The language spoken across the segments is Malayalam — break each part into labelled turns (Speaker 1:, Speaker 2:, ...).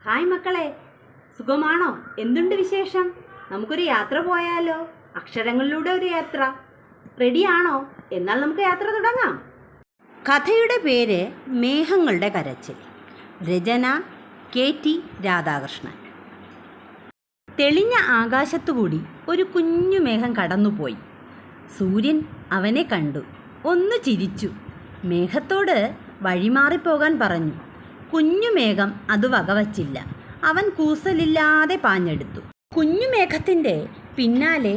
Speaker 1: ഹായ് മക്കളെ, സുഖമാണോ? എന്തുണ്ട് വിശേഷം? നമുക്കൊരു യാത്ര പോയാലോ? അക്ഷരങ്ങളിലൂടെ ഒരു യാത്ര. റെഡിയാണോ? എന്നാൽ നമുക്ക് യാത്ര തുടങ്ങാം. കഥയുടെ പേര് മേഘങ്ങളുടെ കരച്ചിൽ. രചന KT രാധാകൃഷ്ണൻ. തെളിഞ്ഞ ആകാശത്തുകൂടി ഒരു കുഞ്ഞു മേഘം കടന്നുപോയി. സൂര്യൻ അവനെ കണ്ടു, ഒന്ന് ചിരിച്ചു. മേഘത്തോട് വഴിമാറിപ്പോകാൻ പറഞ്ഞു. കുഞ്ഞുമേഘം അത് വകവച്ചില്ല. അവൻ കൂസലില്ലാതെ പാഞ്ഞെടുത്തു. കുഞ്ഞുമേഘത്തിൻ്റെ പിന്നാലെ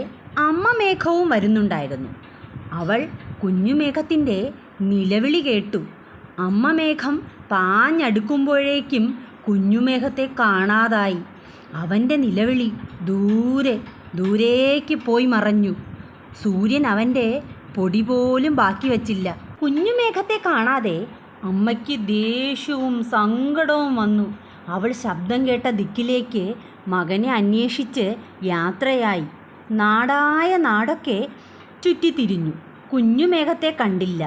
Speaker 1: അമ്മ മേഘവും വരുന്നുണ്ടായിരുന്നു. അവൾ കുഞ്ഞുമേഘത്തിൻ്റെ നിലവിളി കേട്ടു. അമ്മ മേഘം പാഞ്ഞടുക്കുമ്പോഴേക്കും കുഞ്ഞുമേഘത്തെ കാണാതായി. അവൻ്റെ നിലവിളി ദൂരേക്ക് പോയി മറഞ്ഞു. സൂര്യൻ അവൻ്റെ പൊടി പോലും ബാക്കി വച്ചില്ല. കുഞ്ഞുമേഘത്തെ കാണാതെ അമ്മയ്ക്ക് ദേഷ്യവും സങ്കടവും വന്നു. അവൾ ശബ്ദം കേട്ട ദിക്കിലേക്ക് മകനെ അന്വേഷിച്ച് യാത്രയായി. നാടായ നാടൊക്കെ ചുറ്റിത്തിരിഞ്ഞു. കുഞ്ഞുമേഘത്തെ കണ്ടില്ല.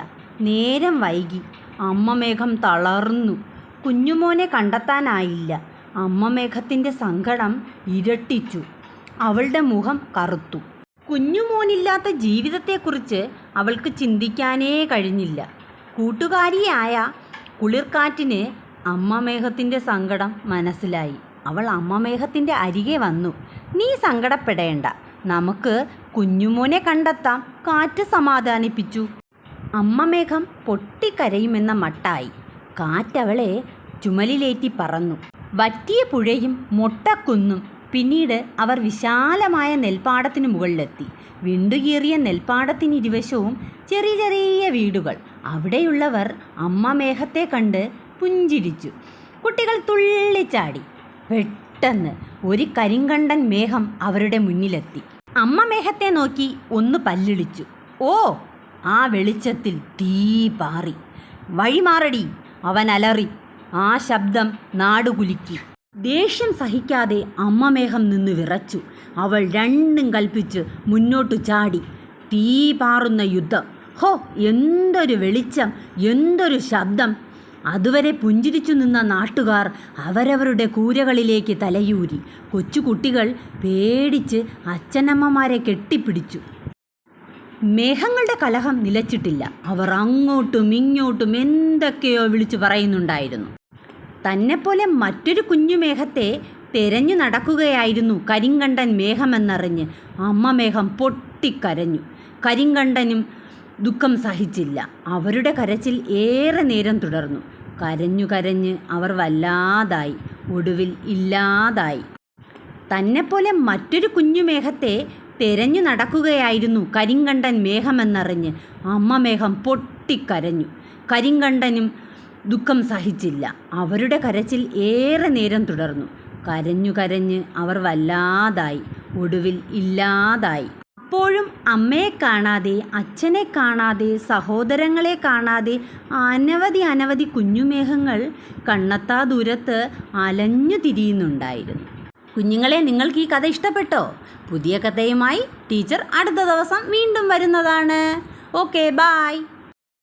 Speaker 1: നേരം വൈകി. അമ്മ മേഘം തളർന്നു. കുഞ്ഞുമോനെ കണ്ടെത്താനായില്ല. അമ്മ മേഘത്തിൻ്റെ സങ്കടം ഇരട്ടിച്ചു. അവളുടെ മുഖം കറുത്തു. കുഞ്ഞുമോനില്ലാത്ത ജീവിതത്തെക്കുറിച്ച് അവൾക്ക് ചിന്തിക്കാനേ കഴിഞ്ഞില്ല. കൂട്ടുകാരിയായ കുളിർക്കാറ്റിന് അമ്മമേഘത്തിൻ്റെ സങ്കടം മനസ്സിലായി. അവൾ അമ്മമേഘത്തിൻ്റെ അരികെ വന്നു. നീ സങ്കടപ്പെടേണ്ട, നമുക്ക് കുഞ്ഞുമോനെ കണ്ടെത്താം, കാറ്റ് സമാധാനിപ്പിച്ചു. അമ്മമേഘം പൊട്ടിക്കരയുമെന്ന മട്ടായി. കാറ്റവളെ ചുമലിലേറ്റി പറന്നു. വറ്റിയ പുഴയും മൊട്ടക്കുന്നും. പിന്നീട് അവർ വിശാലമായ നെൽപ്പാടത്തിന് മുകളിലെത്തി. വിണ്ടുകീറിയ നെൽപ്പാടത്തിനിരുവശവും ചെറിയ ചെറിയ വീടുകൾ. അവിടെയുള്ളവർ അമ്മ മേഘത്തെ കണ്ട് പുഞ്ചിരിച്ചു. കുട്ടികൾ തുള്ളിച്ചാടി. പെട്ടെന്ന് ഒരു കരിങ്കണ്ടൻ മേഘം അവരുടെ മുന്നിലെത്തി. അമ്മ മേഘത്തെ നോക്കി ഒന്ന് പല്ലിളിച്ചു. ഓ! ആ വെളിച്ചത്തിൽ തീ പാറി. വഴിമാറടി, അവൻ അലറി. ആ ശബ്ദം നാടുകുലുക്കി. ദേഷ്യം സഹിക്കാതെ അമ്മ മേഘം നിന്ന് വിറച്ചു. അവൾ രണ്ടും കൽപ്പിച്ച് മുന്നോട്ടു ചാടി. തീ പാറുന്ന യുദ്ധം. ഹോ! എന്തൊരു വെളിച്ചം, എന്തൊരു ശബ്ദം! അതുവരെ പുഞ്ചിരിച്ചു നിന്ന നാട്ടുകാർ അവരവരുടെ കൂരകളിലേക്ക് തലയൂരി. കൊച്ചുകുട്ടികൾ പേടിച്ച് അച്ഛനമ്മമാരെ കെട്ടിപ്പിടിച്ചു. മേഘങ്ങളുടെ കലഹം നിലച്ചിട്ടില്ല. അവർ അങ്ങോട്ടും ഇങ്ങോട്ടും എന്തൊക്കെയോ വിളിച്ചു പറയുന്നുണ്ടായിരുന്നു. തന്നെപ്പോലെ മറ്റൊരു കുഞ്ഞു മേഘത്തെ തെരഞ്ഞു നടക്കുകയായിരുന്നു കരിങ്കണ്ടൻ മേഘമെന്നറിഞ്ഞ് അമ്മ മേഘം പൊട്ടിക്കരഞ്ഞു. കരിങ്കണ്ടനും ദുഃഖം സഹിച്ചില്ല. അവരുടെ കരച്ചിൽ ഏറെ നേരം തുടർന്നു. കരഞ്ഞു അവർ വല്ലാതായി. ഒടുവിൽ ഇല്ലാതായി. തന്നെപ്പോലെ മറ്റൊരു കുഞ്ഞു മേഘത്തെ തെരഞ്ഞു നടക്കുകയായിരുന്നു കരിങ്കണ്ടൻ മേഘമെന്നറിഞ്ഞ് അമ്മ മേഘം പൊട്ടിക്കരഞ്ഞു. കരിങ്കണ്ടനും ദുഃഖം സഹിച്ചില്ല. അവരുടെ കരച്ചിൽ ഏറെ നേരം തുടർന്നു. കരഞ്ഞു അവർ വല്ലാതായി. ഒടുവിൽ ഇല്ലാതായി. അപ്പോഴും അമ്മയെ കാണാതെ, അച്ഛനെ കാണാതെ, സഹോദരങ്ങളെ കാണാതെ അനവധി കുഞ്ഞുമേഘങ്ങൾ കണ്ണെത്താ ദൂരത്ത് അലഞ്ഞു തിരിയുന്നുണ്ടായിരുന്നു. കുഞ്ഞുങ്ങളെ, നിങ്ങൾക്ക് ഈ കഥ ഇഷ്ടപ്പെട്ടോ? പുതിയ കഥയുമായി ടീച്ചർ അടുത്ത ദിവസം വീണ്ടും വരുന്നതാണ്. Okay, by.